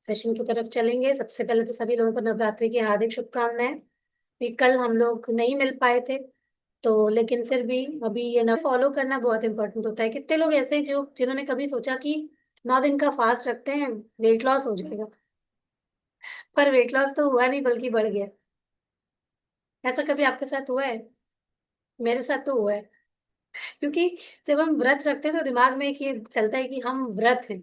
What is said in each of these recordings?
Session की तरफ चलेंगे। सबसे पहले तो सभी लोगों को नवरात्रि की हार्दिक शुभकामनाएं। भी कल हम लोग नहीं मिल पाए थे, तो लेकिन फिर भी अभी ये न फॉलो करना बहुत इंपॉर्टेंट होता है। कितने लोग ऐसे जो जिन्होंने कभी सोचा कि 9 दिन का फास्ट रखते हैं, वेट लॉस हो जाएगा, पर वेट लॉस तो हुआ नहीं बल्कि बढ़ गया। ऐसा कभी आपके साथ हुआ है? मेरे साथ तो हुआ है। क्योंकि जब हम व्रत रखते हैं तो दिमाग में एक ये चलता है कि हम व्रत हैं।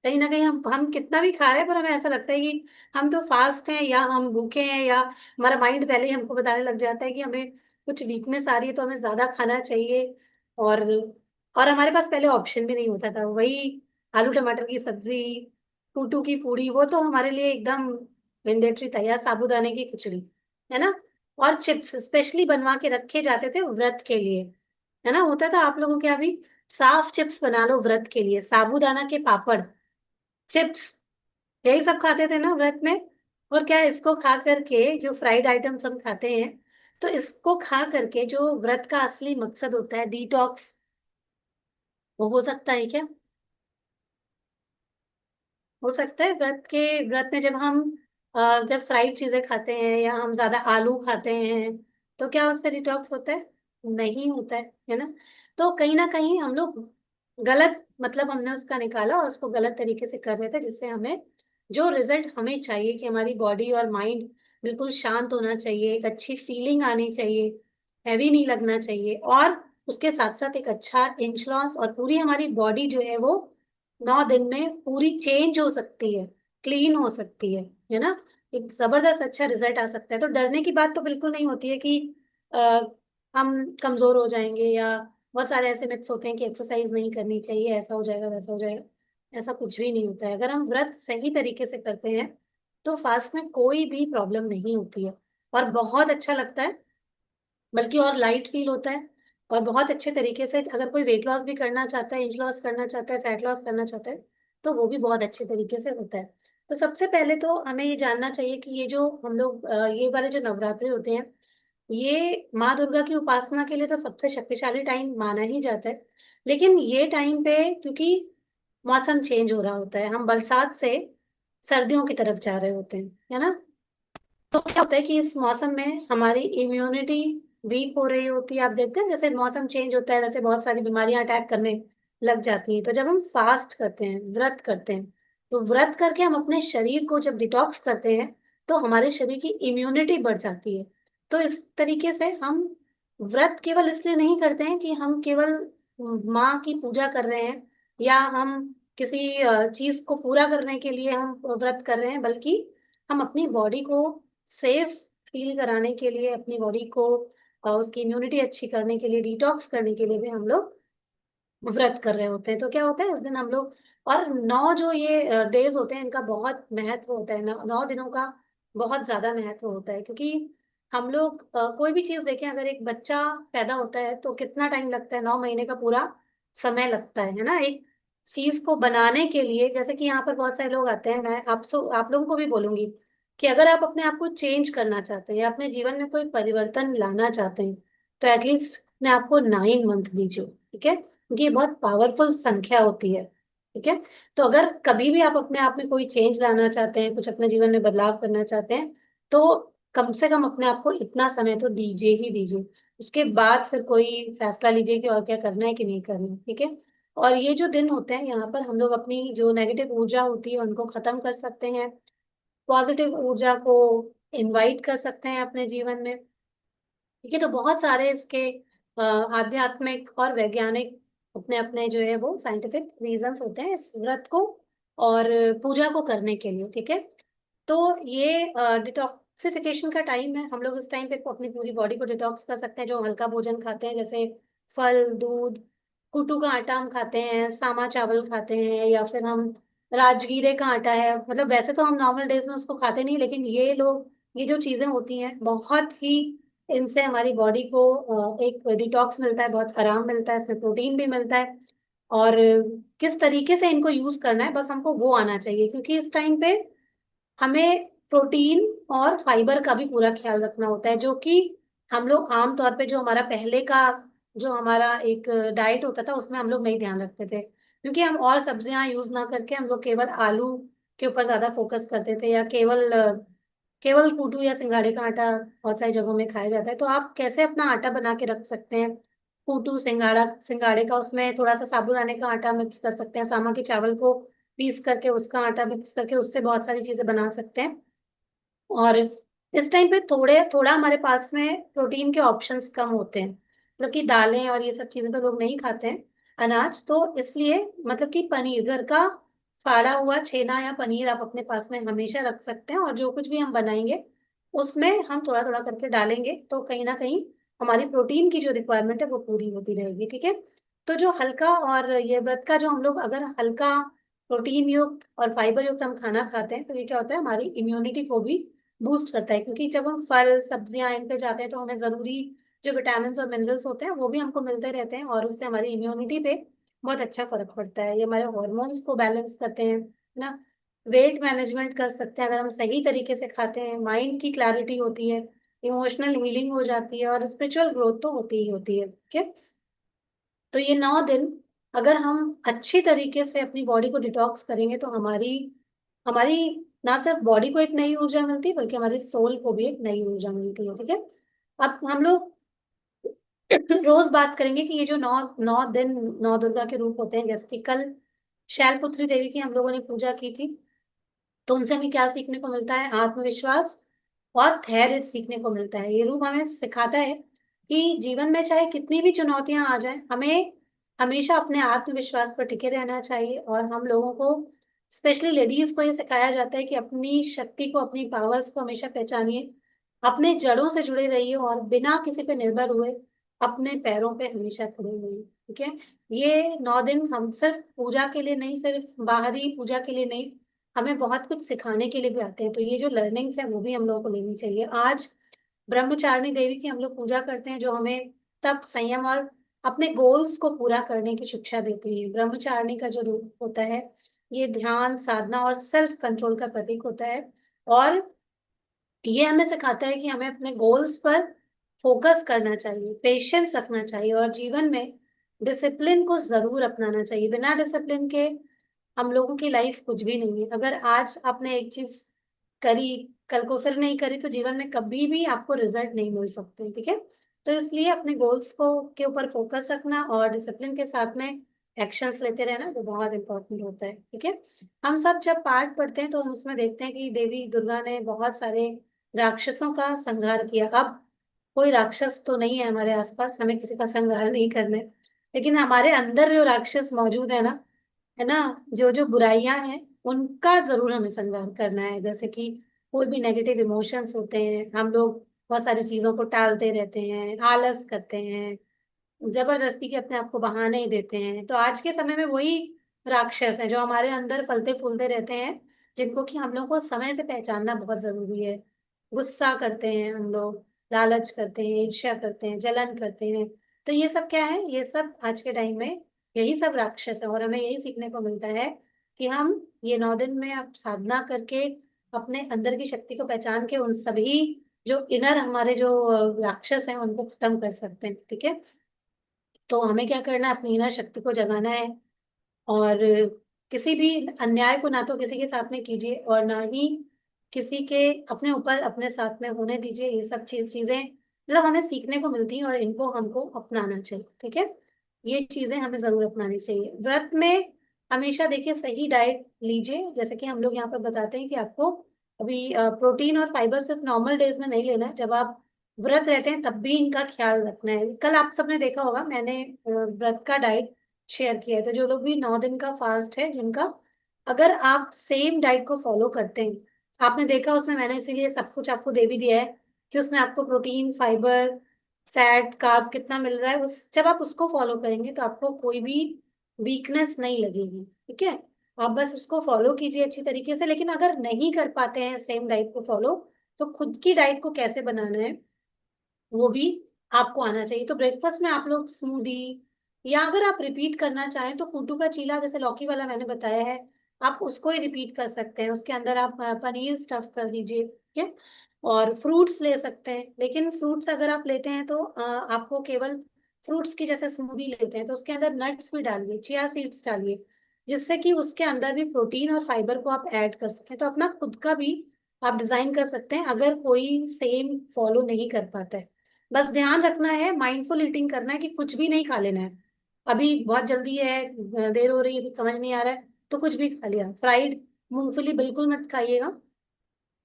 कहीं न कहीं हम कितना भी खा रहे हैं, पर हमें ऐसा लगता है कि हम तो फास्ट हैं या हम भूखे हैं, या हमारा माइंड पहले ही हमको बताने लग जाता है कि हमें कुछ वीकनेस आ रही है तो हमें ज़्यादा खाना चाहिए। और हमारे पास पहले ऑप्शन भी नहीं होता था। वही आलू टमाटर की सब्ज़ी, कूटू की पूड़ी, वो तो हमारे लिए एकदम मैंडेटरी था, या साबूदाने की खिचड़ी, है ना? और चिप्स स्पेशली बनवा के रखे जाते थे व्रत के लिए, है ना? होता था आप लोगों के यहाँ भी? साफ चिप्स बना लो व्रत के लिए, साबूदाना के पापड़, चिप्स, यही सब खाते थे ना व्रत में। और क्या इसको खा करके जो फ्राइड आइटम्स हम खाते हैं, तो इसको खा करके जो व्रत का असली मकसद होता है डिटॉक्स, वो हो सकता है क्या? हो सकता है व्रत में जब हम जब फ्राइड चीजें खाते हैं या हम ज्यादा आलू खाते हैं, तो क्या उससे डिटॉक्स होता है? नहीं होता है ना? तो कहीं ना कहीं हम लोग गलत मतलब हमने उसका निकाला और उसको गलत तरीके से कर रहे थे, जिससे हमें जो रिजल्ट हमें चाहिए कि हमारी बॉडी और माइंड बिल्कुल शांत होना चाहिए, एक अच्छी फीलिंग आनी चाहिए, हैवी नहीं लगना चाहिए, और उसके साथ साथ एक अच्छा इंच लॉस, और पूरी हमारी बॉडी जो है वो 9 दिन में पूरी चेंज हो सकती है, क्लीन हो सकती है ना? एक जबरदस्त अच्छा रिजल्ट आ सकता है। तो डरने की बात तो बिल्कुल नहीं होती है कि आ, हम कमजोर हो जाएंगे, या बहुत सारे ऐसे मिथ्स होते हैं कि एक्सरसाइज नहीं करनी चाहिए, ऐसा हो जाएगा वैसा हो जाएगा। ऐसा कुछ भी नहीं होता है। अगर हम व्रत सही तरीके से करते हैं तो फास्ट में कोई भी प्रॉब्लम नहीं होती है, और बहुत अच्छा लगता है, बल्कि और लाइट फील होता है। और बहुत अच्छे तरीके से अगर कोई वेट लॉस भी करना चाहता है, इंच लॉस करना चाहता है, फैट लॉस करना चाहता है, तो वो भी बहुत अच्छे तरीके से होता है। तो सबसे पहले तो हमें ये जानना चाहिए कि ये जो हम लोग ये वाले जो नवरात्रि होते हैं, ये माँ दुर्गा की उपासना के लिए तो सबसे शक्तिशाली टाइम माना ही जाता है। लेकिन ये टाइम पे क्योंकि मौसम चेंज हो रहा होता है, हम बरसात से सर्दियों की तरफ जा रहे होते हैं, है ना? तो क्या होता है कि इस मौसम में हमारी इम्यूनिटी वीक हो रही होती है। आप देखते हैं जैसे मौसम चेंज होता है वैसे बहुत सारी बीमारियां अटैक करने लग जाती हैं। तो जब हम फास्ट करते हैं, व्रत करते हैं, तो व्रत करके हम अपने शरीर को जब डिटॉक्स करते हैं, तो हमारे शरीर की इम्यूनिटी बढ़ जाती है। तो इस तरीके से हम व्रत केवल इसलिए नहीं करते हैं कि हम केवल माँ की पूजा कर रहे हैं, या हम किसी चीज को पूरा करने के लिए हम व्रत कर रहे हैं, बल्कि हम अपनी बॉडी को सेफ फील कराने के लिए, अपनी बॉडी को उसकी इम्यूनिटी अच्छी करने के लिए, डिटॉक्स करने के लिए भी हम लोग व्रत कर रहे होते हैं। तो क्या होता है इस दिन हम लोग, और 9 जो ये डेज होते हैं इनका बहुत महत्व होता है। 9 दिनों का बहुत ज्यादा महत्व होता है, क्योंकि हम लोग कोई भी चीज देखें, अगर एक बच्चा पैदा होता है तो कितना टाइम लगता है? 9 महीने का पूरा समय लगता है ना? एक चीज को बनाने के लिए। जैसे कि यहाँ पर बहुत सारे लोग आते हैं, मैं आप लोगों को भी बोलूंगी कि अगर आप अपने आप को चेंज करना चाहते हैं या अपने जीवन में कोई परिवर्तन लाना चाहते हैं, तो एटलीस्ट अपने आप को 9 मंथ दीजिए, ठीक है? क्योंकि ये बहुत पावरफुल संख्या होती है, ठीक है? तो अगर कभी भी आप अपने आप में कोई चेंज लाना चाहते हैं, कुछ अपने जीवन में बदलाव करना चाहते हैं, तो कम से कम अपने आप को इतना समय तो दीजिए ही दीजिए। उसके बाद फिर कोई फैसला लीजिए कि और क्या करना है कि नहीं करना है, ठीक है? और ये जो दिन होते हैं यहाँ पर हम लोग अपनी जो नेगेटिव ऊर्जा होती है उनको खत्म कर सकते हैं, पॉजिटिव ऊर्जा को इनवाइट कर सकते हैं अपने जीवन में, ठीक है? तो बहुत सारे इसके आध्यात्मिक और वैज्ञानिक अपने अपने जो है वो साइंटिफिक रीजंस होते हैं इस व्रत को और पूजा को करने के लिए, ठीक है? तो ये डिटॉक्सिफिकेशन का टाइम है। हम लोग इस टाइम पे अपनी पूरी बॉडी को डिटॉक्स कर सकते हैं। जो हल्का भोजन खाते हैं जैसे फल, दूध, कुट्टू का आटा हम खाते हैं, सामा चावल खाते हैं, या फिर हम राजगीरे का आटा है, मतलब वैसे तो हम नॉर्मल डेज में उसको खाते नहीं, लेकिन ये जो चीजें होती हैं बहुत ही, इनसे हमारी बॉडी को एक डिटॉक्स मिलता है, बहुत आराम मिलता है, इसमें प्रोटीन भी मिलता है। और किस तरीके से इनको यूज करना है बस हमको वो आना चाहिए, क्योंकि इस टाइम पे हमें प्रोटीन और फाइबर का भी पूरा ख्याल रखना होता है, जो कि हम लोग आमतौर पे जो हमारा पहले का जो हमारा एक डाइट होता था उसमें हम लोग नहीं ध्यान रखते थे, क्योंकि हम और सब्जियां यूज ना करके हम लोग केवल आलू के ऊपर ज्यादा फोकस करते थे, या केवल केवल कूटू या सिंघाड़े का आटा बहुत सारी जगहों में खाया जाता है। तो आप कैसे अपना आटा बना के रख सकते हैं, कूटू सिंघाड़ा सिंघाड़े का, उसमें थोड़ा सा साबूदाने का आटा मिक्स कर सकते हैं, सामा के चावल को पीस करके उसका आटा मिक्स करके उससे बहुत सारी चीजें बना सकते हैं। और इस टाइम पे थोड़े थोड़ा हमारे पास में प्रोटीन के ऑप्शंस कम होते हैं, मतलब कि दालें और ये सब चीजें तो लोग नहीं खाते हैं, अनाज, तो इसलिए मतलब कि पनीर, घर का फाड़ा हुआ छेना या पनीर आप अपने पास में हमेशा रख सकते हैं, और जो कुछ भी हम बनाएंगे उसमें हम थोड़ा थोड़ा करके डालेंगे, तो कहीं ना कहीं हमारी प्रोटीन की जो रिक्वायरमेंट है वो पूरी होती रहेगी। ठीक है, तो जो हल्का और ये व्रत का जो हम लोग अगर हल्का प्रोटीन युक्त और फाइबर युक्त हम खाना खाते हैं, तो ये क्या होता है, हमारी इम्यूनिटी को भी बूस्ट करता है, क्योंकि जब हम फल सब्जियां इन पे जाते हैं तो हमें जरूरी जो विटामिन और मिनरल्स होते हैं वो भी हमको मिलते रहते हैं, और उससे हमारी इम्यूनिटी पे बहुत अच्छा फर्क पड़ता है। ये हमारे हॉर्मोन्स को बैलेंस करते हैं, है ना, वेट मैनेजमेंट कर सकते हैं अगर हम सही तरीके से खाते हैं, माइंड की क्लैरिटी होती है, इमोशनल हीलिंग हो जाती है, और स्पिरिचुअल ग्रोथ तो होती ही होती है। ठीक है, तो ये 9 दिन अगर हम अच्छी तरीके से अपनी बॉडी को डिटॉक्स करेंगे तो हमारी हमारी ना सिर्फ बॉडी को एक नई ऊर्जा मिलती है, बल्कि हमारी सोल को भी एक नई ऊर्जा मिलती है। ठीक है, अब हम लोग रोज बात करेंगे कि ये जो नौ नौ दिन नौ दुर्गा के रूप होते हैं, जैसे कि कल शैलपुत्री देवी की हम लोगों ने पूजा की थी, तो उनसे हमें क्या सीखने को मिलता है, आत्मविश्वास और धैर्य सीखने को मिलता है। ये रूप हमें सिखाता है कि जीवन में चाहे कितनी भी चुनौतियां आ जाएं, हमें हमेशा अपने आत्मविश्वास पर टिके रहना चाहिए। और हम लोगों को, स्पेशली लेडीज को, ये सिखाया जाता है कि अपनी शक्ति को, अपनी पावर्स को हमेशा पहचानिए, अपने जड़ों से जुड़े रहिए, और बिना किसी पे निर्भर हुए अपने पैरों पे हमेशा खड़े रहिए। ठीक है, ये 9 दिन हम सिर्फ पूजा के लिए नहीं, सिर्फ बाहरी पूजा के लिए नहीं, हमें बहुत कुछ सिखाने के लिए भी आते हैं। तो ये जो लर्निंग्स है वो भी हम लोगों को लेनी चाहिए। आज ब्रह्मचारिणी देवी की हम लोग पूजा करते हैं, जो हमें तप, संयम और अपने गोल्स को पूरा करने की शिक्षा देती है। ब्रह्मचारिणी का जो रूप होता है, ये ध्यान, साधना और सेल्फ कंट्रोल का प्रतीक होता है, और ये हमें सिखाता है कि हमें अपने गोल्स पर फोकस करना चाहिए, पेशेंस रखना चाहिए, और जीवन में डिसिप्लिन को जरूर अपनाना चाहिए। बिना डिसिप्लिन के हम लोगों की लाइफ कुछ भी नहीं है। अगर आज आपने एक चीज करी, कल को फिर नहीं करी, तो जीवन में कभी भी आपको रिजल्ट नहीं मिल सकते। ठीक है, तो इसलिए अपने गोल्स को के ऊपर फोकस रखना और डिसिप्लिन के साथ में एक्शंस लेते रहना वो बहुत इंपॉर्टेंट होता है। ठीक है, हम सब जब पाठ पढ़ते हैं तो हम उसमें देखते हैं कि देवी दुर्गा ने बहुत सारे राक्षसों का संहार किया। अब कोई राक्षस तो नहीं है हमारे आसपास, हमें किसी का संहार नहीं करना है, लेकिन हमारे अंदर जो राक्षस मौजूद है ना, जो जो बुराइयां हैं उनका जरूर हमें संहार करना है। जैसे कि कोई भी नेगेटिव इमोशंस होते हैं, हम लोग बहुत सारी चीजों को टालते रहते हैं, आलस करते हैं, जबरदस्ती के अपने आप को बहाने ही देते हैं, तो आज के समय में वही राक्षस हैं जो हमारे अंदर फलते फूलते रहते हैं, जिनको कि हम लोग को समय से पहचानना बहुत जरूरी है। गुस्सा करते हैं हम लोग, लालच करते हैं, ईर्ष्या करते हैं, जलन करते हैं, तो ये सब क्या है, ये सब आज के टाइम में यही सब राक्षस है, और हमें यही सीखने को मिलता है कि हम ये 9 दिन में अब साधना करके अपने अंदर की शक्ति को पहचान के उन सभी जो इनर हमारे जो राक्षस हैं उनको खत्म कर सकते हैं। ठीक है, तो हमें क्या करना है, अपनी इनर शक्ति को जगाना है, और किसी भी अन्याय को ना तो किसी के साथ में कीजिए और ना ही किसी के अपने ऊपर अपने साथ में होने दीजिए। ये सब चीजें मतलब हमें सीखने को मिलती हैं और इनको हमको अपनाना चाहिए। ठीक है, ये चीजें हमें जरूर अपनानी चाहिए। व्रत में हमेशा देखिए सही डाइट लीजिए, जैसे कि हम लोग यहाँ पर बताते हैं कि आपको अभी प्रोटीन और फाइबर सिर्फ नॉर्मल डेज में नहीं लेना है, जब आप व्रत रहते हैं तब भी इनका ख्याल रखना है। कल आप सबने देखा होगा, मैंने व्रत का डाइट शेयर किया है, तो जो लोग भी 9 दिन का फास्ट है जिनका, अगर आप सेम डाइट को फॉलो करते हैं, आपने देखा उसमें मैंने इसीलिए सब कुछ आपको दे भी दिया है कि उसमें आपको प्रोटीन, फाइबर, फैट, कार्ब कितना मिल रहा है, उस जब आप उसको फॉलो करेंगे तो आपको कोई भी वीकनेस नहीं लगेगी। ठीक है, आप बस उसको फॉलो कीजिए अच्छी तरीके से। लेकिन अगर नहीं कर पाते हैं सेम डाइट को फॉलो, तो खुद की डाइट को कैसे बनाना है वो भी आपको आना चाहिए। तो ब्रेकफास्ट में आप लोग स्मूदी, या अगर आप रिपीट करना चाहें तो कुट्टू का चीला, जैसे लौकी वाला मैंने बताया है, आप उसको ही रिपीट कर सकते हैं। उसके अंदर आप पनीर स्टफ कर दीजिए। ठीक है, और फ्रूट्स ले सकते हैं, लेकिन फ्रूट्स अगर आप लेते हैं तो आपको केवल फ्रूट्स की, जैसे स्मूदी लेते हैं तो उसके अंदर नट्स भी डालिए, चिया सीड्स डालिए, जिससे कि उसके अंदर भी प्रोटीन और फाइबर को आप ऐड कर सकें। तो अपना खुद का भी आप डिजाइन कर सकते हैं अगर कोई सेम फॉलो नहीं कर पाता है। बस ध्यान रखना है, माइंडफुल ईटिंग करना है कि कुछ भी नहीं खा लेना है। अभी बहुत जल्दी है, देर हो रही है, कुछ समझ नहीं आ रहा है तो कुछ भी खा लिया। फ्राइड मूंगफली बिल्कुल मत खाइएगा।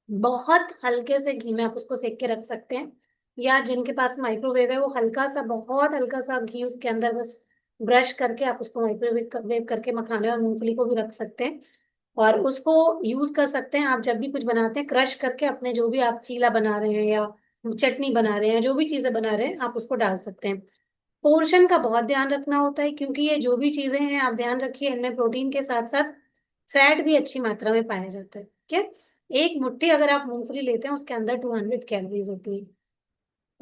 बहुत हल्के से घी में आप उसको सेक के रख सकते हैं, या जिनके पास माइक्रोवेव है वो हल्का सा, बहुत हल्का सा घी उसके अंदर बस ब्रश करके आप उसको माइक्रोवेव करके मखाने और मूंगफली को भी रख सकते हैं। और उसको यूज कर सकते हैं आप जब भी कुछ बनाते हैं, क्रश करके अपने जो भी आप चीला बना रहे हैं या चटनी बना रहे हैं, जो भी चीजें बना रहे हैं आप उसको डाल सकते हैं। पोर्शन का बहुत ध्यान रखना होता है, क्योंकि ये जो भी चीजें हैं आप ध्यान रखिए, इनमें प्रोटीन के साथ साथ फैट भी अच्छी मात्रा में पाया जाता है। ठीक है, एक मुट्ठी अगर आप मूंगफली लेते हैं उसके अंदर 200 कैलोरीज होती है।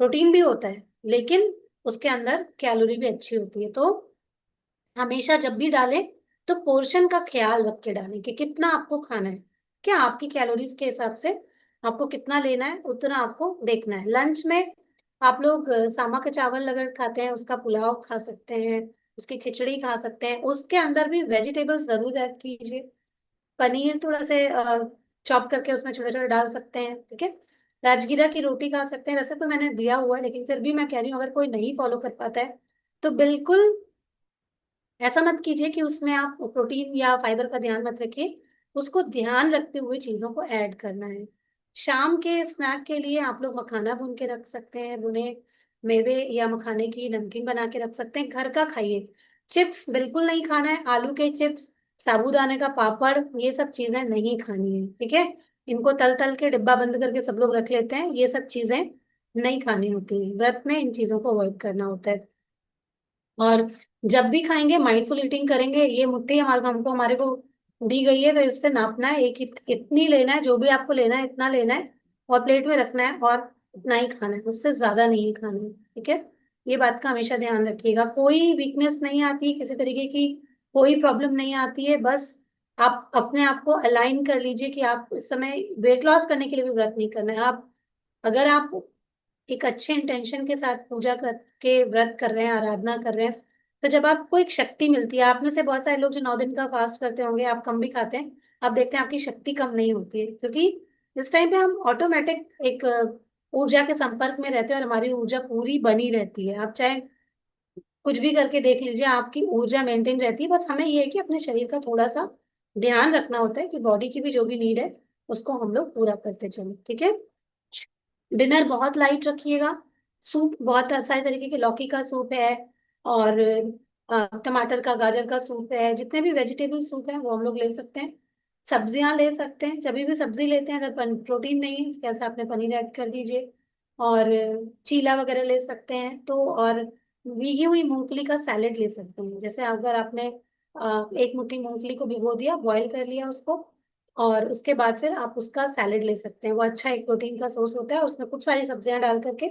प्रोटीन भी होता है लेकिन उसके अंदर कैलोरी भी अच्छी होती है। तो हमेशा जब भी डालें तो पोर्शन का ख्याल रख के डालें कि कितना आपको खाना है, क्या आपकी कैलोरीज के हिसाब से आपको कितना लेना है उतना आपको देखना है। लंच में आप लोग सामा के चावल अगर खाते हैं उसका पुलाव खा सकते हैं, उसकी खिचड़ी खा सकते हैं, उसके अंदर भी वेजिटेबल्स जरूर ऐड कीजिए। पनीर थोड़ा से चॉप करके उसमें छोटे छोटे डाल सकते हैं। ठीक है, राजगीरा की रोटी खा सकते हैं। वैसे तो मैंने दिया हुआ है लेकिन फिर भी मैं कह रही हूँ अगर कोई नहीं फॉलो कर पाता है तो बिल्कुल ऐसा मत कीजिए कि उसमें आप प्रोटीन या फाइबर का ध्यान मत रखिए, उसको ध्यान रखते हुए चीजों को ऐड करना है। शाम के स्नैक के लिए आप लोग मखाना भून के रख सकते हैं, भुने मेवे या मखाने की नमकीन बना के रख सकते हैं, घर का खाइए। चिप्स बिल्कुल नहीं खाना है, आलू के चिप्स, साबूदाने का पापड़, ये सब चीजें नहीं खानी है। ठीक है, इनको तल तल के डिब्बा बंद करके सब लोग रख लेते हैं, ये सब चीजें नहीं खानी होती है। व्रत में इन चीजों को अवॉइड करना होता है। और जब भी खाएंगे माइंडफुल ईटिंग करेंगे। ये मुट्ठी हमारे हमको हमारे को दी गई है तो इससे नापना है, एक इतनी लेना है, जो भी आपको लेना है इतना लेना है और प्लेट में रखना है और इतना ही खाना है, उससे ज्यादा नहीं खाना है। ठीक है, ये बात का हमेशा ध्यान रखिएगा। कोई वीकनेस नहीं आती किसी तरीके की, कोई प्रॉब्लम नहीं आती है। बस आप अपने आप को अलाइन कर लीजिए कि आप इस समय वेट लॉस करने के लिए भी व्रत नहीं करना है। आप अगर आप एक अच्छे इंटेंशन के साथ पूजा करके व्रत कर रहे हैं, आराधना कर रहे हैं, तो जब आपको एक शक्ति मिलती है, आप में से बहुत सारे लोग जो 9 दिन का फास्ट करते होंगे, आप कम भी खाते हैं, आप देखते हैं आपकी शक्ति कम नहीं होती है, क्योंकि इस टाइम पे हम ऑटोमेटिक एक ऊर्जा के संपर्क में रहते हैं और हमारी ऊर्जा पूरी बनी रहती है। आप चाहे कुछ भी करके देख लीजिए, आपकी ऊर्जा मेंटेन रहती है। बस हमें ये है कि अपने शरीर का थोड़ा सा ध्यान रखना होता है कि बॉडी की भी जो भी नीड है उसको हम लोग पूरा करते चले। ठीक है, डिनर बहुत लाइट रखिएगा। सूप बहुत सारे तरीके के, लौकी का सूप है और टमाटर का, गाजर का सूप है, जितने भी वेजिटेबल सूप है वो हम लोग ले सकते हैं। सब्जियां ले सकते हैं, जब भी सब्जी लेते हैं अगर प्रोटीन नहीं है उसके साथ में पनीर ऐड कर दीजिए। और चीला वगैरह ले सकते हैं तो, और भीगी हुई मूंगफली का सैलेड ले सकते हैं। जैसे अगर आपने एक मुट्ठी मूंगफली को भिगो दिया, बॉईल कर लिया उसको, और उसके बाद फिर आप उसका सैलेड ले सकते हैं। वो अच्छा एक प्रोटीन का सोर्स होता है, उसमें खूब सारी सब्जियां डाल करके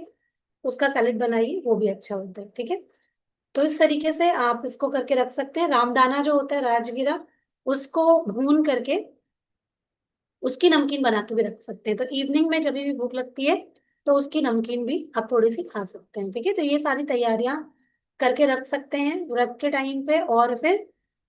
उसका सैलेड बनाइए, वो भी अच्छा होता है। ठीक है, तो इस तरीके से आप इसको करके रख सकते हैं। रामदाना जो होता है, राजगिरा, उसको भून करके उसकी नमकीन बना के भी रख सकते हैं। तो इवनिंग में जब भी भूख लगती है तो उसकी नमकीन भी आप थोड़ी सी खा सकते हैं। ठीक है, तो ये सारी तैयारियां करके रख सकते हैं व्रत के टाइम पे, और फिर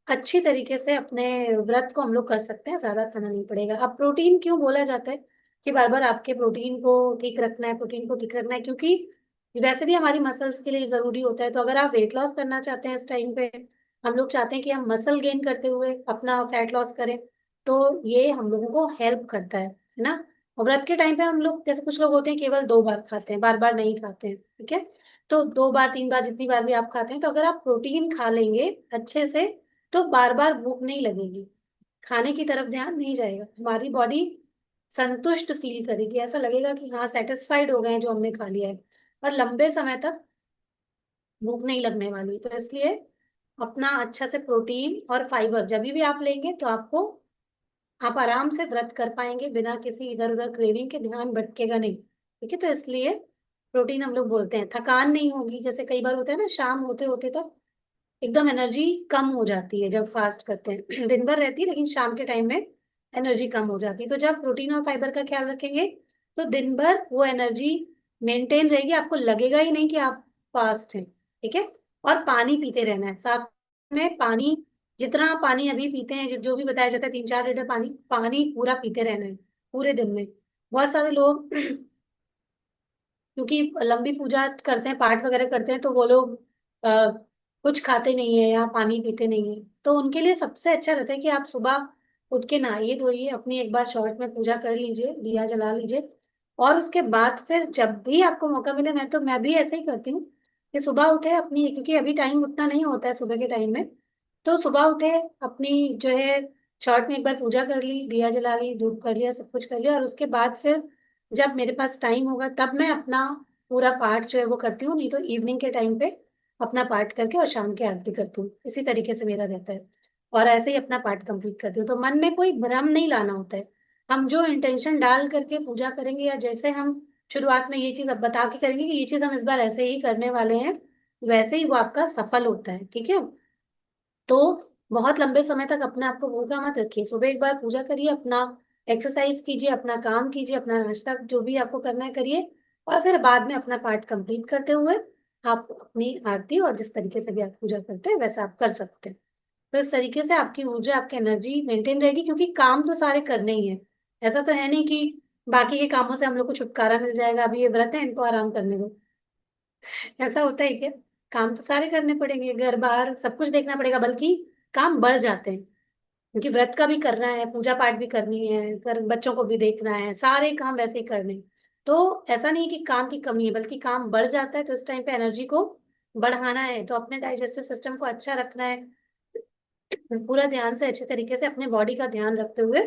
अच्छी तरीके से अपने व्रत को हम लोग कर सकते हैं, ज्यादा खाना नहीं पड़ेगा। अब प्रोटीन क्यों बोला जाता है कि बार बार आपके प्रोटीन को ठीक रखना है, प्रोटीन को ठीक रखना है, क्योंकि वैसे भी हमारी मसल्स के लिए जरूरी होता है। तो अगर आप वेट लॉस करना चाहते हैं इस टाइम पे, हम लोग चाहते हैं कि हम मसल गेन करते हुए अपना फैट लॉस करें, तो ये हम लोगों को हेल्प करता है ना। और व्रत के टाइम पे हम लोग, जैसे कुछ लोग होते हैं केवल 2 बार खाते हैं, बार बार नहीं खाते हैं। ठीक है, तो 2 बार 3 बार जितनी बार भी आप खाते हैं, तो अगर आप प्रोटीन खा लेंगे अच्छे से तो बार बार भूख नहीं लगेगी, खाने की तरफ ध्यान नहीं जाएगा, हमारी बॉडी संतुष्ट फील करेगी, ऐसा लगेगा कि हाँ सेटिस्फाइड हो गए हैं जो हमने खा लिया है, और लंबे समय तक भूख नहीं लगने वाली। तो इसलिए अपना अच्छा से प्रोटीन और फाइबर जब भी आप लेंगे तो आपको, आप आराम से व्रत कर पाएंगे बिना किसी इधर उधर क्रेविंग के, ध्यान भटकेगा नहीं। ठीक है, तो इसलिए प्रोटीन हम लोग बोलते हैं, थकान नहीं होगी। जैसे कई बार होता है ना, शाम होते होते तक एकदम एनर्जी कम हो जाती है जब फास्ट करते हैं दिन भर रहती है लेकिन शाम के टाइम में एनर्जी कम हो जाती है। तो जब प्रोटीन और फाइबर का ख्याल रखेंगे तो दिन भर वो एनर्जी मेंटेन रहेगी, आपको लगेगा ही नहीं कि आप फास्ट हैं। ठीक है, और पानी पीते रहना है साथ में, पानी जितना पानी अभी पीते हैं, जो भी बताया जाता है 3-4 लीटर पानी, पानी पूरा पीते रहना है पूरे दिन में। बहुत सारे लोग क्योंकि लंबी पूजा करते हैं, पाठ वगैरह करते हैं, तो वो लोग आ, कुछ खाते नहीं है या पानी पीते नहीं है। तो उनके लिए सबसे अच्छा रहता है कि आप सुबह उठ के नहाइए धोइए, अपनी एक बार शॉर्ट में पूजा कर लीजिए, दिया जला लीजिए, और उसके बाद फिर जब भी आपको मौका मिले, मैं भी ऐसे ही करती हूँ कि सुबह उठे अपनी, क्योंकि अभी टाइम उतना नहीं होता है सुबह के टाइम में, तो सुबह उठे अपनी जो है शॉर्ट में एक बार पूजा कर ली, दिया जला ली, धूप कर लिया, सब कुछ कर लिया, और उसके बाद फिर जब मेरे पास टाइम होगा तब मैं अपना पूरा पाठ जो है वो करती हूँ, नहीं तो इवनिंग के टाइम पे अपना पाठ करके और शाम की आरती करती हूँ। इसी तरीके से मेरा रहता है, और ऐसे ही अपना पाठ कंप्लीट करती हूँ। तो मन में कोई भ्रम नहीं लाना होता है। हम जो इंटेंशन डाल करके पूजा करेंगे, या जैसे हम शुरुआत में ये चीज अब बता के करेंगे कि ये चीज हम इस बार ऐसे ही करने वाले हैं, वैसे ही वो आपका सफल होता है। ठीक है। तो बहुत लंबे समय तक अपने आप को भूखा मत रखिए, सुबह एक बार पूजा करिए, अपना एक्सरसाइज कीजिए, अपना काम कीजिए, अपना नाश्ता जो भी आपको करना है करिए, और फिर बाद में अपना पाठ कंप्लीट करते हुए आप अपनी आरती और जिस तरीके से भी आप पूजा करते हैं वैसा आप कर सकते हैं। तो इस तरीके से आपकी ऊर्जा, आपकी एनर्जी मेंटेन रहेगी, क्योंकि काम तो सारे करने ही है। ऐसा तो है नहीं कि बाकी के कामों से हम लोग को छुटकारा मिल जाएगा, अभी ये व्रत है इनको आराम करने दो, ऐसा होता है क्या? काम तो सारे करने पड़ेंगे, घर बाहर सब कुछ देखना पड़ेगा, बल्कि काम बढ़ जाते हैं, क्योंकि व्रत का भी करना है, पूजा पाठ भी करनी है, घर बच्चों को भी देखना है, सारे काम वैसे ही करने हैं। तो ऐसा नहीं है कि काम की कमी है, बल्कि काम बढ़ जाता है, तो इस टाइम पे एनर्जी को बढ़ाना है, तो अपने डाइजेस्टिव सिस्टम को अच्छा रखना है, पूरा ध्यान से अच्छे तरीके से अपने बॉडी का ध्यान रखते हुए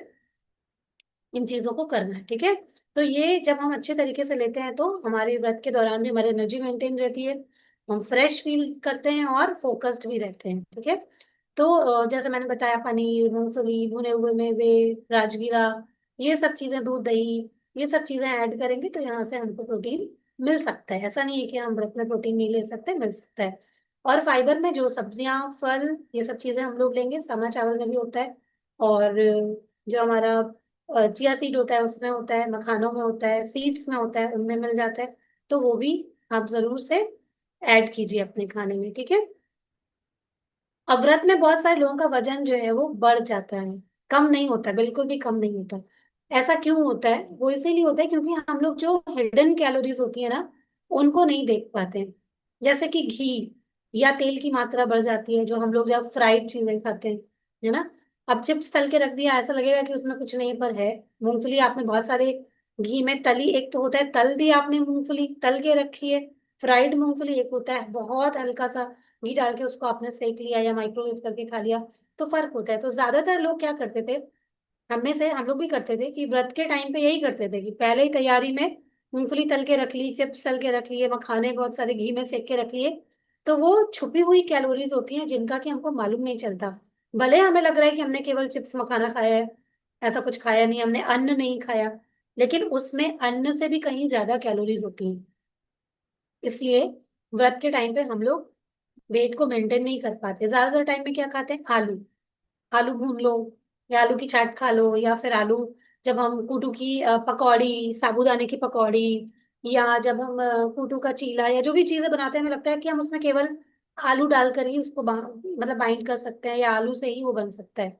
इन चीजों को करना है। ठीक है। तो ये जब हम अच्छे तरीके से लेते हैं तो हमारे व्रत के दौरान भी हमारी एनर्जी मेंटेन रहती है, हम फ्रेश फील करते हैं और फोकस्ड भी रहते हैं। ठीक है। तो जैसे मैंने बताया, पनीर, मूंगफली, भुने हुए मेवे, राजगीरा, ये सब चीजें, दूध, दही, ये सब चीजें ऐड करेंगे तो यहाँ से हमको प्रोटीन मिल सकता है। ऐसा नहीं है कि हम व्रत में प्रोटीन नहीं ले सकते, मिल सकता है। और फाइबर में जो सब्जियां, फल, ये सब चीजें हम लोग लेंगे, समा चावल में भी होता है, और जो हमारा चिया सीड होता है उसमें होता है, मखानों में होता है, सीड्स में होता है, उनमें मिल जाता है। तो वो भी आप जरूर से ऐड कीजिए अपने खाने में। ठीक है। अब व्रत में बहुत सारे लोगों का वजन जो है वो बढ़ जाता है, कम नहीं होता, बिल्कुल भी कम नहीं होता। ऐसा क्यों होता है? वो इसीलिए होता है क्योंकि हम लोग जो हिडन कैलोरीज होती है ना, उनको नहीं देख पाते हैं। जैसे कि घी या तेल की मात्रा बढ़ जाती है, जो हम लोग जब फ्राइड चीजें खाते हैं, है ना। अब चिप्स तल के रख दिया, ऐसा लगेगा कि उसमें कुछ नहीं, पर है। मूंगफली आपने बहुत सारे घी में तली, एक तो होता है तल दी आपने मूंगफली, तल के रखी है, फ्राइड मूंगफली एक होता है बहुत हल्का सा घी डाल के उसको आपने सेक लिया या माइक्रोवेव करके खा लिया, तो फर्क होता है। तो ज्यादातर लोग क्या करते थे, हम लोग भी करते थे, कि व्रत के टाइम पे यही करते थे कि पहले ही तैयारी में मूंगफली तल के रख ली, चिप्स तल के रख लिए, मखाने बहुत सारे घी में सेक के रख लिए। तो वो छुपी हुई कैलोरीज होती हैं जिनका कि हमको मालूम नहीं चलता। भले हमें लग रहा है कि हमने केवल चिप्स मखाना खाया है, ऐसा कुछ खाया नहीं, हमने अन्न नहीं खाया, लेकिन उसमें अन्न से भी कहीं ज्यादा कैलोरीज होती हैं। इसलिए व्रत के टाइम पे हम लोग वेट को मेंटेन नहीं कर पाते। ज्यादातर टाइम में क्या खाते हैं? आलू, आलू भून लो, या आलू की चाट खा लो, या फिर आलू, जब हम कूटू की पकौड़ी, साबूदाने की पकौड़ी, या जब हम कूटू का चीला या जो भी चीजें बनाते हैं, हमें लगता है कि हम उसमें केवल आलू डालकर ही उसको मतलब बाइंड कर सकते हैं, या आलू से ही वो बन सकता है।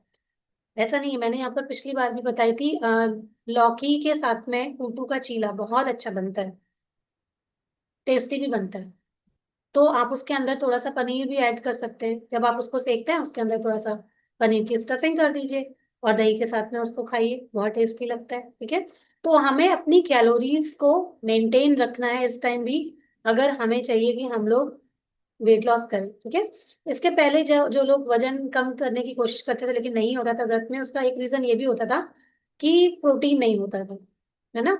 ऐसा नहीं है। मैंने यहाँ पर पिछली बार भी बताई थी, लौकी के साथ में कूटू का चीला बहुत अच्छा बनता है, टेस्टी भी बनता है। तो आप उसके अंदर थोड़ा सा पनीर भी ऐड कर सकते हैं, जब आप उसको सेकते हैं उसके अंदर थोड़ा सा पनीर की स्टफिंग कर दीजिए, और दही के साथ में उसको खाइए, बहुत टेस्टी लगता है। ठीक है। तो हमें अपनी कैलोरीज को मेंटेन रखना है इस टाइम भी, अगर हमें चाहिए कि हम लोग वेट लॉस करें। ठीक है। इसके पहले जो जो लोग वजन कम करने की कोशिश करते थे लेकिन नहीं होता था व्रत में, उसका एक रीजन ये भी होता था कि प्रोटीन नहीं होता था, है ना।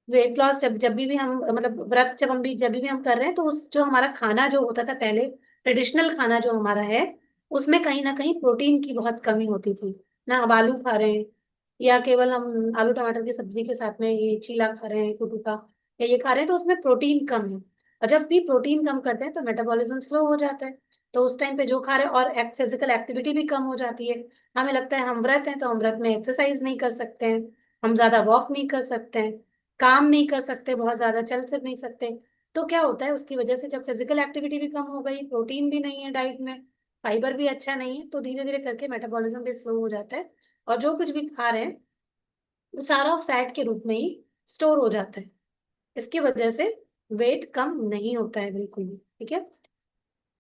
वेट लॉस जब जब भी हम मतलब व्रत जब भी हम कर रहे हैं, तो उस जो हमारा खाना जो होता था पहले, ट्रेडिशनल खाना जो हमारा है, उसमें कहीं ना कहीं प्रोटीन की बहुत कमी होती थी ना। अब आलू खा रहे हैं, या केवल हम आलू टमाटर की सब्जी के साथ में ये चीला खा रहे हैं कुटू का, या ये खा रहे हैं, तो उसमें प्रोटीन कम है। और जब भी प्रोटीन कम करते हैं तो मेटाबॉलिज्म स्लो हो जाता है। तो उस टाइम पे जो खा रहे हैं, और फिजिकल एक्टिविटी भी कम हो जाती है। हमें लगता है हम व्रत हैं तो हम व्रत में एक्सरसाइज नहीं कर सकते हैं, हम ज्यादा वॉक नहीं कर सकते हैं, काम नहीं कर सकते, बहुत ज्यादा चल फिर नहीं सकते। तो क्या होता है उसकी वजह से, जब फिजिकल एक्टिविटी भी कम हो गई, प्रोटीन भी नहीं है डाइट में, फाइबर भी अच्छा नहीं है, तो धीरे धीरे करके मेटाबॉलिज्म भी स्लो हो जाता है, और जो कुछ भी खा रहे हैं वो सारा फैट के रूप में ही स्टोर हो जाता है। इसकी वजह से वेट कम नहीं होता है बिल्कुल भी, ठीक है।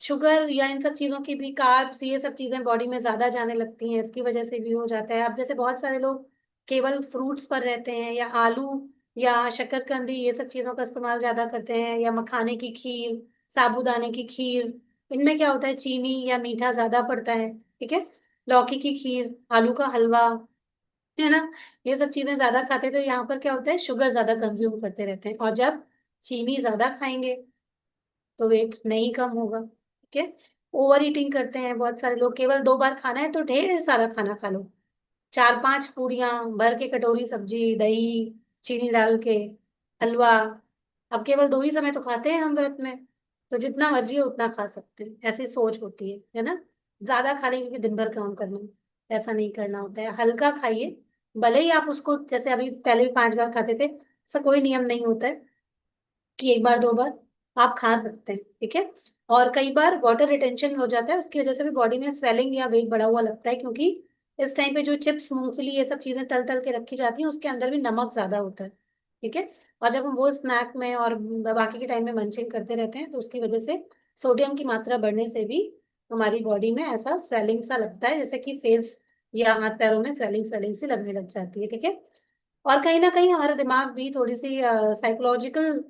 शुगर या इन सब चीजों की भी, कार्ब्स, ये सब चीजें बॉडी में ज्यादा जाने लगती हैं, इसकी वजह से भी हो जाता है। अब जैसे बहुत सारे लोग केवल फ्रूट्स पर रहते हैं, या आलू या शकरकंदी ये सब चीजों का इस्तेमाल ज्यादा करते हैं, या मखाने की खीर, साबूदाने की खीर, इनमें क्या होता है, चीनी या मीठा ज्यादा पड़ता है, ठीक है। लौकी की खीर, आलू का हलवा, है ना, ये सब चीजें ज्यादा खाते हैं, तो यहाँ पर क्या होता है, शुगर ज्यादा कंज्यूम करते रहते हैं, और जब चीनी ज्यादा खाएंगे तो वेट नहीं कम होगा, ठीक है। ओवर ईटिंग करते हैं बहुत सारे लोग, केवल 2 बार खाना है तो ढेर सारा खाना खा लो, 4-5 पूड़ियां भर के, कटोरी सब्जी, दही, चीनी डाल के, हलवा। अब केवल 2 ही समय तो खाते हैं हम व्रत में, तो जितना मर्जी हो उतना खा सकते हैं, ऐसी सोच होती है ना। ज्यादा खा लेंगे क्योंकि दिन भर काम करना है, ऐसा नहीं करना होता है, हल्का खाइए। भले ही आप उसको, जैसे अभी पहले भी 5 बार खाते थे, ऐसा कोई नियम नहीं होता है कि 1 बार 2 बार आप खा सकते हैं, ठीक है। और कई बार वाटर रिटेंशन हो जाता है, उसकी वजह से भी बॉडी में स्वेलिंग या वेट बढ़ा हुआ लगता है, क्योंकि इस टाइम पे जो चिप्स, मूंगफली, ये सब चीजें तल तल के रखी जाती हैं, उसके अंदर भी नमक ज्यादा होता है, ठीक है। और जब हम वो स्नैक में और बाकी के टाइम में मंचिंग करते रहते हैं, तो उसकी वजह से सोडियम की मात्रा बढ़ने से भी हमारी बॉडी में ऐसा स्वेलिंग सा लगता है, जैसे कि फेस या हाथ पैरों में स्वेलिंग स्वेलिंग सी लगने लग जाती है, ठीक है। और कहीं ना कहीं हमारा दिमाग भी थोड़ी सी साइकोलॉजिकल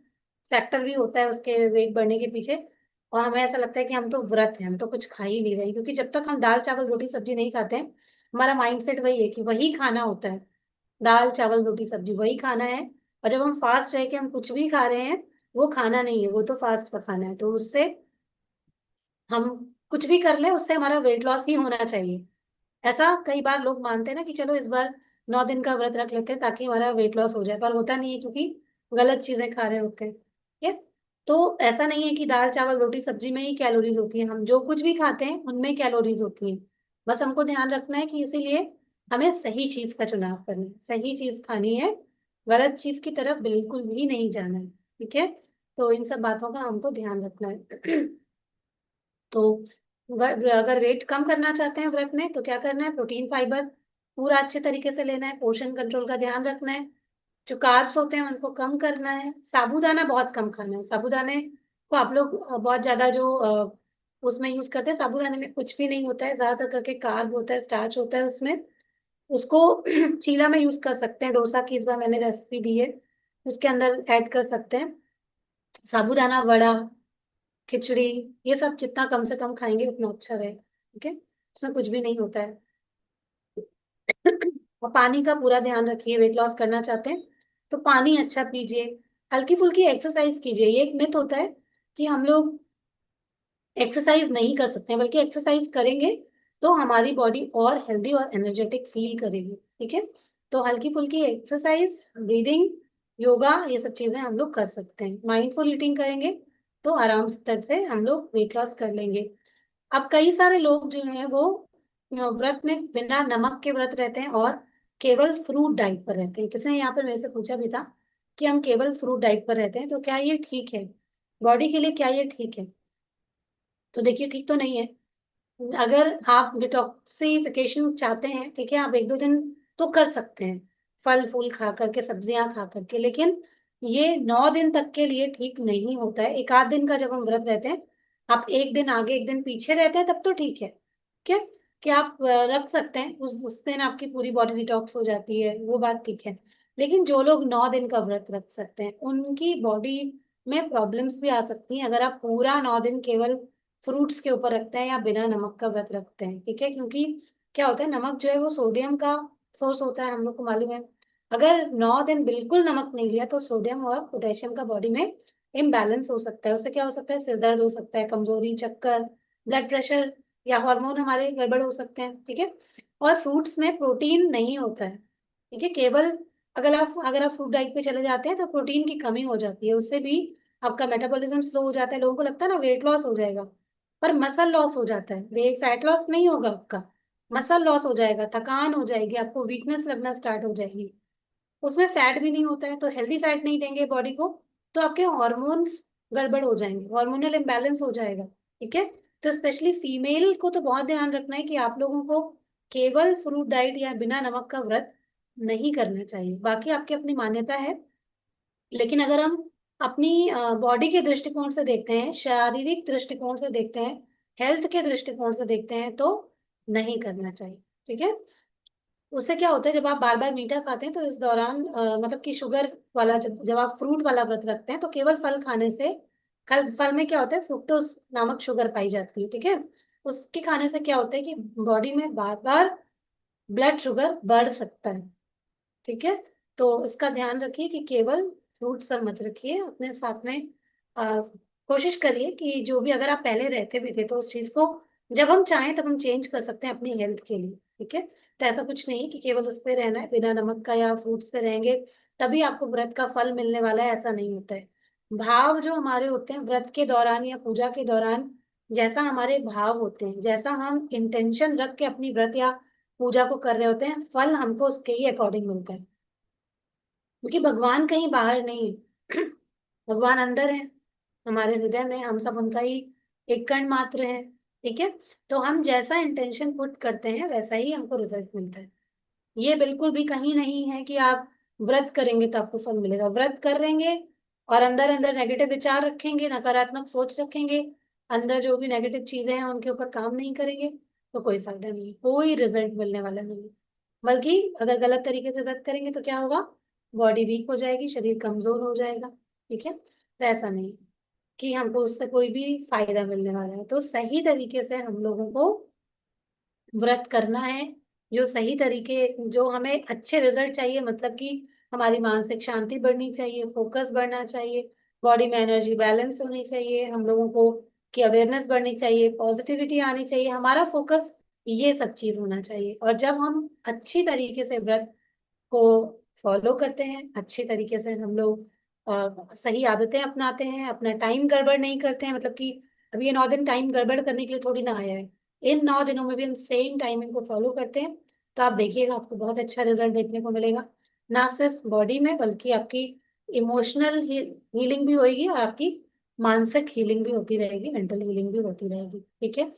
फैक्टर भी होता है उसके वेट बढ़ने के पीछे। और हमें ऐसा लगता है कि हम तो व्रत हैं, हम तो कुछ खा ही नहीं रहे, क्योंकि जब तक हम दाल चावल रोटी सब्जी नहीं खाते हैं, हमारा माइंडसेट वही है कि वही खाना होता है, दाल चावल रोटी सब्जी वही खाना है। और जब हम फास्ट रह के हम कुछ भी खा रहे हैं, वो खाना नहीं है, वो तो फास्ट का खाना है, तो उससे हम कुछ भी कर ले, उससे हमारा वेट लॉस ही होना चाहिए। ऐसा कई बार लोग मानते हैं ना कि चलो इस बार 9 दिन का व्रत रख लेते हैं ताकि हमारा वेट लॉस हो जाए, पर होता नहीं है, क्योंकि गलत चीजें खा रहे होते हैं, ठीक है। तो ऐसा नहीं है कि दाल चावल रोटी सब्जी में ही कैलोरीज होती है, हम जो कुछ भी खाते हैं उनमें कैलोरीज होती है। बस हमको ध्यान रखना है कि इसीलिए हमें सही चीज का चुनाव करना है, सही चीज खानी है, गलत चीज की तरफ बिल्कुल भी नहीं जाना है, ठीक है। तो इन सब बातों का हमको ध्यान रखना है। तो अगर वेट कम करना चाहते हैं व्रत में, तो क्या करना है, प्रोटीन फाइबर पूरा अच्छे तरीके से लेना है, पोषण कंट्रोल का ध्यान रखना है, जो कार्ब्स होते हैं उनको कम करना है, साबूदाना बहुत कम खाना है। साबूदाने को आप लोग बहुत ज्यादा जो उसमें यूज करते हैं, साबूदाने में कुछ भी नहीं होता है, ज्यादातर करके कार्ब होता है, स्टार्च होता है उसमें। उसको चीला में यूज कर सकते हैं, डोसा की इस बार मैंने रेसिपी दी है, उसके अंदर ऐड कर सकते हैं साबूदाना वड़ा, खिचड़ी, ये सब जितना कम से कम खाएंगे उतना अच्छा रहे, ठीक है, उसमें कुछ भी नहीं होता है। और पानी का पूरा ध्यान रखिए, वेट लॉस करना चाहते हैं तो पानी अच्छा पीजिए, हल्की फुल्की एक्सरसाइज कीजिए। ये एक मिथ होता है कि हम लोग एक्सरसाइज नहीं कर सकते हैं, बल्कि एक्सरसाइज करेंगे तो हमारी बॉडी और हेल्दी और एनर्जेटिक फील करेगी, ठीक है। तो हल्की फुल्की एक्सरसाइज, ब्रीदिंग, योगा, ये सब चीजें हम लोग कर सकते हैं, माइंडफुल ईटिंग करेंगे तो आराम से हम लोग वेट लॉस कर लेंगे। अब कई सारे लोग जो हैं वो व्रत में बिना नमक के व्रत रहते हैं, और केवल फ्रूट डाइट पर रहते हैं। किसी ने यहाँ पर मेरे से पूछा भी था कि हम केवल फ्रूट डाइट पर रहते हैं, तो क्या ये ठीक है, बॉडी के लिए क्या ये ठीक है? तो देखिए, ठीक तो नहीं है। अगर आप डिटॉक्सिफिकेशन चाहते हैं, ठीक है, आप 1-2 दिन तो कर सकते हैं, फल फूल खा करके, सब्जियां खा करके, लेकिन ये 9 दिन तक के लिए ठीक नहीं होता है। एक आध दिन का जब हम व्रत रहते हैं, आप एक दिन आगे एक दिन पीछे रहते हैं, तब तो ठीक है, क्या कि आप रख सकते हैं, उस दिन आपकी पूरी बॉडी डिटॉक्स हो जाती है, वो बात ठीक है। लेकिन जो लोग 9 दिन का व्रत रख सकते हैं, उनकी बॉडी में प्रॉब्लम्स भी आ सकती हैं, अगर आप पूरा 9 दिन केवल फ्रूट्स के ऊपर रखते हैं या बिना नमक का व्रत रखते हैं, ठीक है। क्योंकि क्या होता है, नमक जो है वो सोडियम का सोर्स होता है, हम लोग को मालूम है। अगर 9 दिन बिल्कुल नमक नहीं लिया तो सोडियम और पोटेशियम का बॉडी में इम्बैलेंस हो सकता है, उससे क्या हो सकता है, सिर दर्द हो सकता है, कमजोरी, चक्कर, ब्लड प्रेशर, या हार्मोन हमारे गड़बड़ हो सकते हैं, ठीक है। और फ्रूट्स में प्रोटीन नहीं होता है, ठीक है, केवल अगर आप फ्रूट डाइट पे चले जाते हैं तो प्रोटीन की कमी हो जाती है, उससे भी आपका मेटाबॉलिज्म स्लो हो जाता है। लोगों को लगता है ना वेट लॉस हो जाएगा, पर मसल लॉस हो जाता है, वेट फैट लॉस नहीं होगा आपका, मसल लॉस हो जाएगा, थकान हो जाएगी, आपको वीकनेस लगना स्टार्ट हो जाएगी। उसमें फैट भी नहीं होता है, तो हेल्दी फैट नहीं देंगे बॉडी को, तो आपके हॉर्मोन्स गड़बड़ हो जाएंगे, हार्मोनल इम्बैलेंस हो जाएगा, ठीक है। तो स्पेशली फीमेल को तो बहुत ध्यान रखना है कि आप लोगों को केवल फ्रूट डाइट या बिना नमक का व्रत नहीं करना चाहिए। बाकी आपकी अपनी मान्यता है, लेकिन अगर हम अपनी बॉडी के दृष्टिकोण से देखते हैं, शारीरिक दृष्टिकोण से देखते हैं, हेल्थ के दृष्टिकोण से देखते हैं, तो नहीं करना चाहिए। ठीक है। उससे क्या होता है, जब आप बार बार मीठा खाते हैं तो इस दौरान मतलब कि शुगर वाला, जब आप फ्रूट वाला व्रत रखते हैं तो केवल फल खाने से, कल फल में क्या होता है, फ्रुक्टोज नामक शुगर पाई जाती है। ठीक है। उसके खाने से क्या होता है कि बॉडी में बार बार ब्लड शुगर बढ़ सकता है। ठीक है। तो इसका ध्यान रखिए कि केवल फ्रूट्स पर मत रखिए अपने साथ में। कोशिश करिए कि जो भी, अगर आप पहले रहते भी थे तो उस चीज को जब हम चाहें तब हम चेंज कर सकते हैं अपनी हेल्थ के लिए। ठीक है। तो ऐसा कुछ नहीं कि केवल उस पे रहना है बिना नमक का, या फ्रूट्स पे रहेंगे तभी आपको व्रत का फल मिलने वाला है, ऐसा नहीं होता है। भाव जो हमारे होते हैं व्रत के दौरान या पूजा के दौरान, जैसा हमारे भाव होते हैं, जैसा हम इंटेंशन रख के अपनी व्रत या पूजा को कर रहे होते हैं, फल हमको उसके ही अकॉर्डिंग मिलता है। क्योंकि भगवान कहीं बाहर नहीं है। भगवान अंदर है, हमारे हृदय में, हम सब उनका ही एक कण मात्र है। ठीक है। तो हम जैसा इंटेंशन पुट करते हैं वैसा ही हमको रिजल्ट मिलता है। ये बिल्कुल भी कहीं नहीं है कि आप व्रत करेंगे तो आपको फल मिलेगा। व्रत करेंगे और अंदर अंदर नेगेटिव विचार रखेंगे, नकारात्मक सोच रखेंगे, अंदर जो भी नेगेटिव चीजें हैं उनके ऊपर काम नहीं करेंगे, तो कोई फायदा नहीं, कोई रिजल्ट मिलने वाला नहीं। बल्कि अगर गलत तरीके से व्रत करेंगे तो क्या होगा, बॉडी वीक हो जाएगी, शरीर कमजोर हो जाएगा। ठीक है। तो ऐसा नहीं कि हमको उससे कोई भी फायदा मिलने वाला है। तो सही तरीके से हम लोगों को व्रत करना है, जो सही तरीके, जो हमें अच्छे रिजल्ट चाहिए, मतलब कि हमारी मानसिक शांति बढ़नी चाहिए, फोकस बढ़ना चाहिए, बॉडी में एनर्जी बैलेंस होनी चाहिए, हम लोगों को की अवेयरनेस बढ़नी चाहिए, पॉजिटिविटी आनी चाहिए, हमारा फोकस ये सब चीज होना चाहिए। और जब हम अच्छी तरीके से व्रत को फॉलो करते हैं, अच्छे तरीके से हम लोग सही आदतें अपनाते हैं, अपना टाइम गड़बड़ नहीं करते हैं, मतलब कि अभी ये 9 दिन टाइम गड़बड़ करने के लिए थोड़ी ना आया है। इन 9 दिनों में भी हम सेम टाइमिंग को फॉलो करते हैं, तो आप देखिएगा आपको बहुत अच्छा रिजल्ट देखने को मिलेगा। ना सिर्फ बॉडी में बल्कि आपकी इमोशनल हीलिंग भी होगी, और आपकी मानसिक हीलिंग भी होती रहेगी, मेंटल हीलिंग भी होती रहेगी। ठीक है।